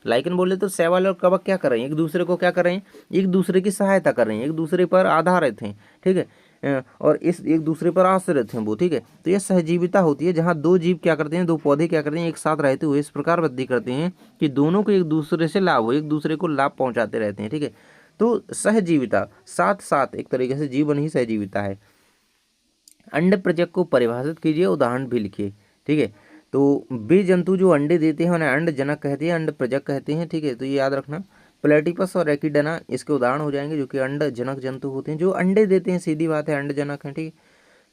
लाइकेन बोले तो शैवाल और कवक क्या कर रहे हैं, एक दूसरे को क्या कर रहे हैं, एक दूसरे की सहायता कर रहे हैं, एक दूसरे पर आधारित हैं। ठीक है, और इस एक दूसरे पर आश्रित हैं वो, ठीक है। तो यह सहजीविता होती है जहाँ दो जीव क्या करते हैं, दो पौधे क्या करते हैं, एक साथ रहते हुए इस प्रकार वृद्धि करते हैं कि दोनों को एक दूसरे से लाभ हो, एक दूसरे को लाभ पहुंचाते रहते हैं, ठीक है। तो सहजीविता, साथ साथ एक तरीके से जीवन ही सहजीविता है। अंड प्रजक को परिभाषित कीजिए, उदाहरण भी लिखिए, ठीक है। तो वे जंतु जो अंडे देते हैं उन्हें अंड जनक कहते हैं, अंड प्रजक कहते हैं, ठीक है। तो ये याद रखना। प्लेटिपस और एकिडना इसके उदाहरण हो जाएंगे, जो कि अंड जनक जंतु होते हैं, जो अंडे देते हैं, सीधी बात है, अंड जनक है, ठीक है।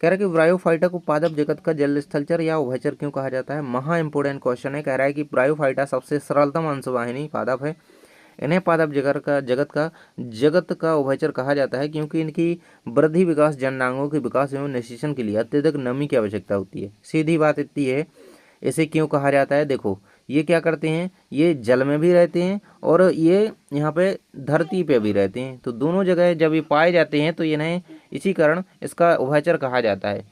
कह रहा है कि ब्रायोफाइटा को पादप जगत का जल स्थलचर या उभयचर क्यों कहा जाता है। महा इंपोर्टेंट क्वेश्चन है। कह रहा है कि ब्रायोफाइटा सबसे सरलतम अंशवाहिनी पादप है, इन्हें पादप जगत का उभयचर कहा जाता है क्योंकि इनकी वृद्धि विकास, जननांगों के विकास एवं निषेचन के लिए अत्यधिक नमी की आवश्यकता होती है। सीधी बात इतनी है। इसे क्यों कहा जाता है, देखो ये क्या करते हैं, ये जल में भी रहते हैं और ये यहाँ पे धरती पे भी रहते हैं, तो दोनों जगह जब ये पाए जाते हैं तो इन्हें इसी कारण इसका उभयचर कहा जाता है।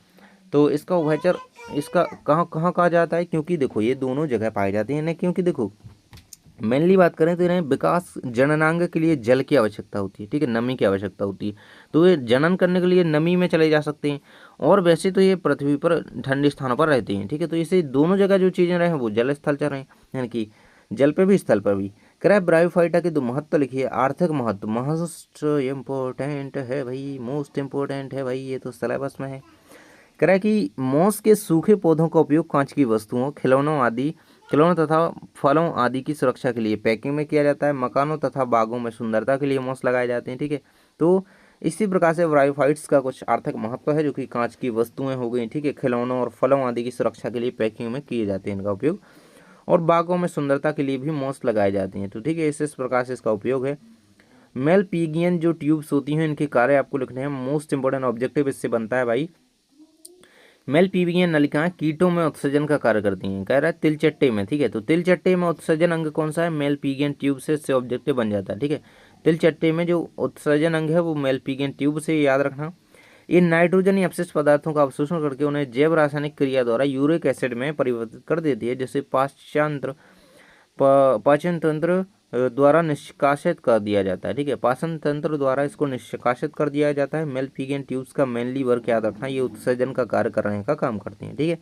तो इसका उभयचर इसका कहाँ कहाँ कहा जाता है, क्योंकि देखो ये दोनों जगह पाए जाते हैं, क्योंकि देखो मेनली बात करें तो इन्हें विकास जननांग के लिए जल की आवश्यकता होती है, ठीक है, नमी की आवश्यकता होती है। तो ये जनन करने के लिए नमी में चले जा सकते हैं, और वैसे तो ये पृथ्वी पर ठंडे स्थानों पर रहते हैं, ठीक है। तो इसे दोनों जगह जो चीज़ें रहे वो जल स्थल चर हैं, यानी कि जल पे भी स्थल पर भी। क्रैब ब्रायोफाइटा के दो महत्व लिखिए। आर्थिक महत्व मोस्ट इम्पोर्टेंट है भाई, मोस्ट इम्पोर्टेंट है भाई, ये तो सिलेबस में है। कह रहा है कि मोस के सूखे पौधों का उपयोग कांच की वस्तुओं, खिलौनों तथा फलों आदि की सुरक्षा के लिए पैकिंग में किया जाता है। मकानों तथा बागों में सुंदरता के लिए मोस लगाए जाते हैं, ठीक है। तो इसी प्रकार से ब्रायोफाइट्स का कुछ आर्थिक महत्व है, जो कि कांच की वस्तुएं हो गई, ठीक है, खिलौनों और फलों आदि की सुरक्षा के लिए पैकिंग में किए जाते हैं इनका उपयोग, और बागों में सुंदरता के लिए भी मोस लगाए जाते हैं। तो ठीक है, इस प्रकार से इसका उपयोग है। मेल पीगियन जो ट्यूब्स होती हैं, इनके कार्य आपको लिखने हैं। मोस्ट इंपोर्टेंट ऑब्जेक्टिव इससे बनता है भाई। मेलपीवियन नलिकाएं कीटों में उत्सर्जन का कार्य करती हैं। कह रहा है तिलचट्टे में, ठीक है। तो तिलचट्टे में उत्सर्जन अंग कौन सा है, मेलपीगियन ट्यूब से, इससे ऑब्जेक्टिव बन जाता है, ठीक है। तिलचट्टे में जो उत्सर्जन अंग है वो मेलपीगियन ट्यूब से, याद रखना। ये नाइट्रोजन या अपशिष्ट पदार्थों का अवशोषण करके उन्हें जैव रासायनिक क्रिया द्वारा यूरिक एसिड में परिवर्तित कर देती है, जिससे पाचन तंत्र द्वारा निष्कासित कर दिया जाता है, ठीक है। पाचन तंत्र द्वारा इसको निष्कासित कर दिया जाता है। मेलपीगियन ट्यूब्स का मेनली वर्क याद रखना, ये उत्सर्जन का कार्य करने का काम करते हैं, ठीक है।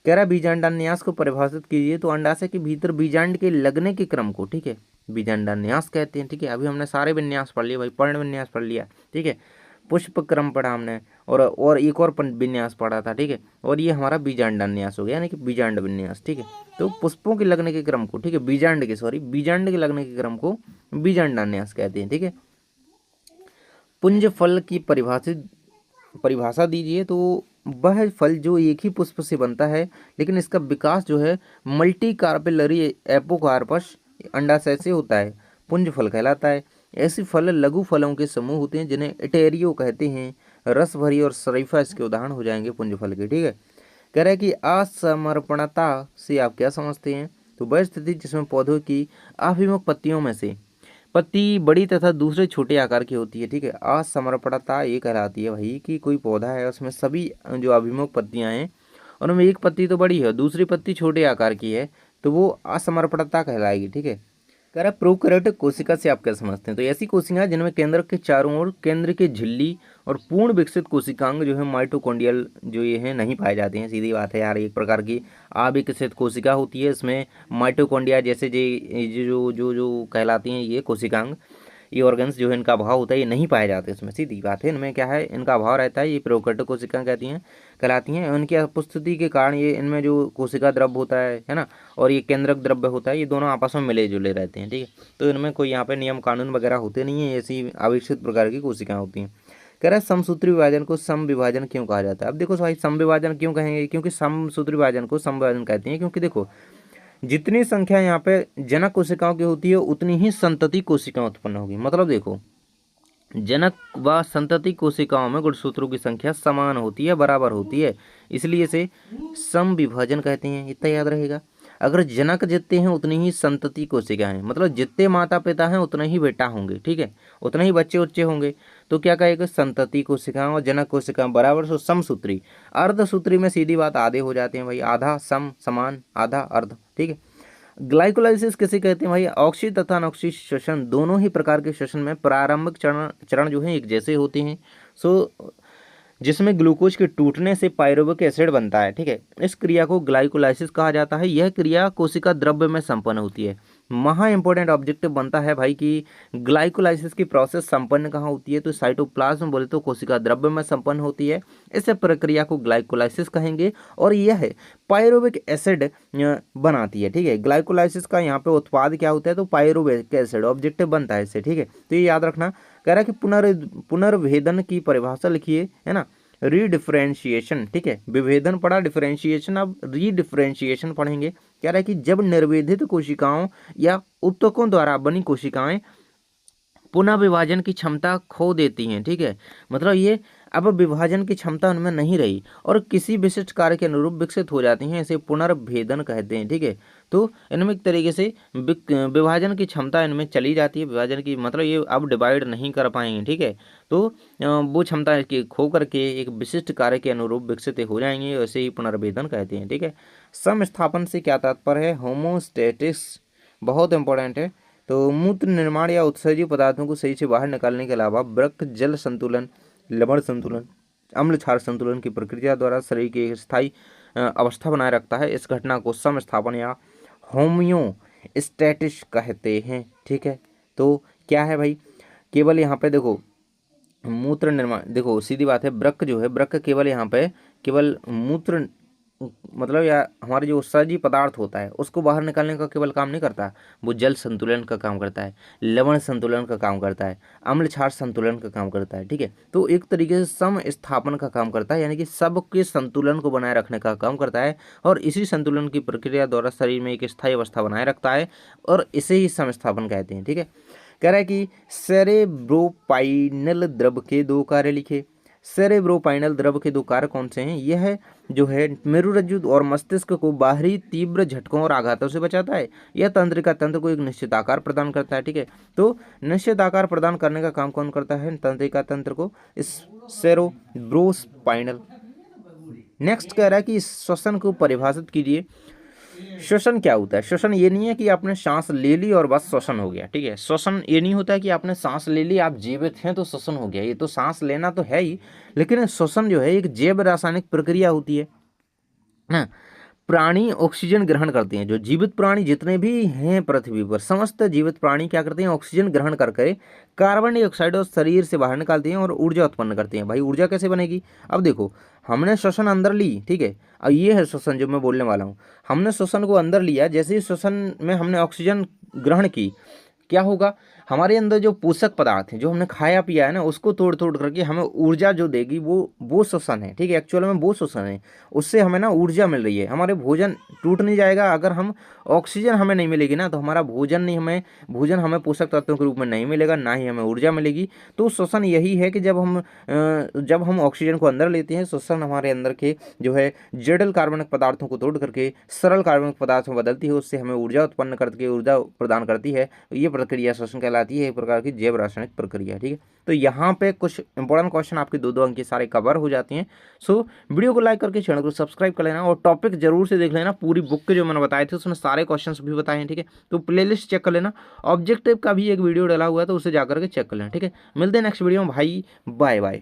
कह रहा है बीजांडान्यास को परिभाषित कीजिए। तो अंडाशय के भीतर बीजांड के लगने के क्रम को, ठीक है, बीजांडान्यास कहते हैं, ठीक है। अभी हमने सारे विन्यास पढ़ लिए भाई, पर्ण विन्यास पढ़ लिया, ठीक है, पुष्प क्रम पढ़ा हमने, और एक और विन्यास पढ़ा था, ठीक है। और ये हमारा बीजांडान्यास हो गया, यानी कि बीजांड विन्यास, ठीक है। तो पुष्पों के लगने के क्रम को, ठीक है, बीजांड के लगने के क्रम को बीजांडान्यास कहते हैं, ठीक है। पुंज फल की परिभाषा दीजिए। तो वह फल जो एक ही पुष्प से बनता है, लेकिन इसका विकास जो है मल्टी कार्पेलरी एपोकार्पस अंडाशय से होता है, पुंज फल कहलाता है। ऐसे फल लघु फलों के समूह होते हैं जिन्हें इटेरियो कहते हैं। रस भरी और शरीफा इसके उदाहरण हो जाएंगे पुंज फल के, ठीक है। कह रहा है कि असमर्पणता से आप क्या समझते हैं। तो वह स्थिति जिसमें पौधों की अभिमुख पत्तियों में से पत्ती बड़ी तथा दूसरे छोटे आकार की होती है, ठीक है। असमर्पणता ये कहलाती है भाई कि कोई पौधा है उसमें सभी जो अभिमुख पत्तियां हैं उनमें एक पत्ती तो बड़ी है, दूसरी पत्ती छोटे आकार की है, तो वो असमर्पणता कहलाएगी, ठीक है। कह रहा है प्रोकैरियोटिक कोशिका से आप क्या समझते हैं। तो ऐसी कोशिकाएं जिनमें केंद्र के चारों ओर केंद्र की झिल्ली और पूर्ण विकसित कोशिकांग जो है माइटोकॉन्ड्रियल जो ये हैं नहीं पाए जाते हैं। सीधी बात है यार, एक प्रकार की अविकसित कोशिका होती है, इसमें माइटोकॉन्ड्रिया जैसे जो जो जो जो कहलाती हैं ये कोशिकांग, ये ऑर्गन्स जो है इनका अभाव होता है, ये नहीं पाए जाते इसमें। सीधी बात है, इनमें क्या है, इनका अभाव रहता है। ये प्रोकैरियोटिक कोशिकाएं कहलाती हैं। उनकी उपस्थिति के कारण ये इनमें जो कोशिका द्रव्य होता है ना, और ये केंद्रक द्रव्य होता है, ये दोनों आपस में मिले जुले रहते हैं, ठीक है। तो इनमें कोई यहाँ पे नियम कानून वगैरह होते नहीं है, ऐसी अविकसित प्रकार की कोशिकाएं होती हैं। कह रहा है समसूत्री विभाजन को सम विभाजन क्यों कहा जाता है। अब देखो भाई, सम विभाजन क्यों कहेंगे, क्योंकि समसूत्री विभाजन को सम विभाजन कहते हैं, क्योंकि देखो जितनी संख्या यहाँ पे जनक कोशिकाओं की होती है उतनी ही संतति कोशिकाएं उत्पन्न होगी। मतलब देखो जनक व संतति कोशिकाओं में गुणसूत्रों की संख्या समान होती है, बराबर होती है, इसलिए इसे सम विभाजन कहते हैं। इतना याद रहेगा। अगर जनक जितने हैं उतनी ही संतति कोशिकाएं हैं, मतलब जितने माता पिता हैं उतने ही बेटा होंगे, ठीक है, उतने ही बच्चे उच्चे होंगे। तो क्या कहेगा, संतति कोशिकाएं और जनक कोशिकाएं बराबर, सो समसूत्री। अर्धसूत्री में सीधी बात आधे हो जाते हैं भाई, आधा सम समान, आधा अर्ध, ठीक है। ग्लाइकोलाइसिस किसे कहते हैं भाई, ऑक्सी तथा अनॉक्सी श्वसन दोनों ही प्रकार के श्वसन में प्रारंभिक चरण जो है एक जैसे होते हैं। सो जिसमें ग्लूकोज के टूटने से पायरुविक एसिड बनता है। ठीक है, इस क्रिया को ग्लाइकोलाइसिस कहा जाता है। यह क्रिया कोशिका द्रव्य में संपन्न होती है। महा इंपॉर्टेंट ऑब्जेक्टिव बनता है भाई कि ग्लाइकोलाइसिस की प्रोसेस संपन्न कहाँ होती है, तो साइटोप्लाज्म बोले तो कोशिका द्रव्य में संपन्न होती है। इस प्रक्रिया को ग्लाइकोलाइसिस कहेंगे और यह पायरुविक एसिड बनाती है। ठीक है, ग्लाइकोलाइसिस का यहाँ पे उत्पाद क्या होता है, तो पायरुविक एसिड ऑब्जेक्टिव बनता है इससे। ठीक है, तो ये याद रखना। कह रहा है कि पुनर्भेदन की परिभाषा लिखिए, है ना। रीडिफरेंशिएशन, ठीक है, विभेदन पढ़ा, डिफरेंशिएशन, अब रीडिफरेंशिएशन पढ़ेंगे। कह रहा है कि जब निर्वेदित कोशिकाओं या उत्तकों द्वारा बनी कोशिकाएं पुनः विभाजन की क्षमता खो देती हैं। ठीक है, मतलब ये अब विभाजन की क्षमता उनमें नहीं रही और किसी विशिष्ट कार्य के अनुरूप विकसित हो जाती हैं, इसे पुनर्भेदन कहते हैं। ठीक है, तो इनमें एक तरीके से विभाजन की क्षमता इनमें चली जाती है। विभाजन की मतलब ये अब डिवाइड नहीं कर पाएंगे। ठीक है, तो वो क्षमता इसकी खो करके एक विशिष्ट कार्य के अनुरूप विकसित हो जाएंगे, ऐसे ही पुनर्भेदन कहते हैं। ठीक है, समस्थापन से क्या तात्पर्य है, होमोस्टेटिस बहुत इंपॉर्टेंट है। तो मूत्र निर्माण या उत्सर्जी पदार्थों को सही से बाहर निकालने के अलावा वृक्क जल संतुलन, लवण संतुलन, अम्ल क्षार संतुलन की प्रक्रिया द्वारा शरीर की एक स्थायी अवस्था बनाए रखता है। इस घटना को समस्थापन या होम्योस्टैटिस कहते हैं। ठीक है, तो क्या है भाई, केवल यहाँ पे देखो मूत्र निर्माण, देखो सीधी बात है, वृक्क जो है, वृक्क केवल यहाँ पे केवल मूत्र मतलब या हमारे जो उत्सर्जी पदार्थ होता है उसको बाहर निकालने का केवल काम नहीं करता, वो जल संतुलन का काम करता है, लवण संतुलन का काम करता है, अम्ल क्षार संतुलन का काम करता है। ठीक है, तो एक तरीके से सम स्थापन का काम करता है, यानी कि सबके संतुलन को बनाए रखने का काम करता है और इसी संतुलन की प्रक्रिया द्वारा शरीर में एक स्थायी अवस्था बनाए रखता है और इसे ही समस्थापन कहते हैं। ठीक है, कह रहा है कि सेरेब्रोपाइनल द्रव के दो कार्य लिखे। सेरेब्रोपाइनल द्रव के दो कार्य कौन से हैं, यह जो है मेरुरज्जु और मस्तिष्क को बाहरी तीव्र झटकों और आघातों से बचाता है। यह तंत्रिका तंत्र को एक निश्चित आकार प्रदान करता है। ठीक है, तो निश्चित आकार प्रदान करने का काम कौन करता है, तंत्रिका तंत्र को, इस सेरेब्रोस्पाइनल। नेक्स्ट कह रहा है कि श्वसन को परिभाषित कीजिए। श्वसन क्या होता है, श्वसन ये नहीं है कि आपने सांस ले ली और बस श्वसन हो गया। ठीक है, श्वसन ये नहीं होता है कि आपने सांस ले ली, आप जीवित हैं तो श्वसन हो गया। ये तो सांस लेना तो है ही, लेकिन श्वसन जो है एक जैव रासायनिक प्रक्रिया होती है ना। प्राणी ऑक्सीजन ग्रहण करते हैं, जो जीवित प्राणी जितने भी हैं पृथ्वी पर, समस्त जीवित प्राणी क्या करते हैं, ऑक्सीजन ग्रहण करके कार्बन डाइऑक्साइड और शरीर से बाहर निकालते हैं और ऊर्जा उत्पन्न करते हैं। भाई ऊर्जा कैसे बनेगी, अब देखो हमने श्वसन अंदर ली, ठीक है, अब ये है श्वसन जो मैं बोलने वाला हूँ। हमने श्वसन को अंदर लिया, जैसे ही श्वसन में हमने ऑक्सीजन ग्रहण की, क्या होगा, हमारे अंदर जो पोषक पदार्थ हैं जो हमने खाया पिया है ना, उसको तोड़ तोड़ करके हमें ऊर्जा जो देगी वो श्वसन है। ठीक है, एक्चुअल में वो श्वसन है, उससे हमें ना ऊर्जा मिल रही है। हमारे भोजन टूट नहीं जाएगा, अगर हम ऑक्सीजन हमें नहीं मिलेगी ना, तो हमारा भोजन हमें पोषक तत्वों के रूप में नहीं मिलेगा, ना ही हमें ऊर्जा मिलेगी। तो श्वसन यही है कि जब हम ऑक्सीजन को अंदर लेते हैं, श्वसन हमारे अंदर के जो है जटिल कार्बनिक पदार्थों को तोड़ करके सरल कार्बनिक पदार्थों में बदलती है, उससे हमें ऊर्जा उत्पन्न करके ऊर्जा प्रदान करती है। ये प्रक्रिया श्वसन कहलाती है, एक प्रकार की जैव रासायनिक प्रक्रिया। ठीक है, तो यहाँ पे कुछ इंपॉर्टेंट क्वेश्चन आपके 2-2 अंक के सारे कवर हो जाते हैं। सो वीडियो को लाइक करके चैनल को सब्सक्राइब कर लेना और टॉपिक जरूर से देख लेना। पूरी बुक के जो मैंने बताए थे उसमें सारे क्वेश्चंस भी बताए हैं। ठीक है, तो प्लेलिस्ट चेक कर लेना, ऑब्जेक्टिव का भी एक वीडियो डाला हुआ है तो उसे जाकर के चेक कर लेना। ठीक है, मिलते हैं नेक्स्ट वीडियो में भाई, बाय बाय।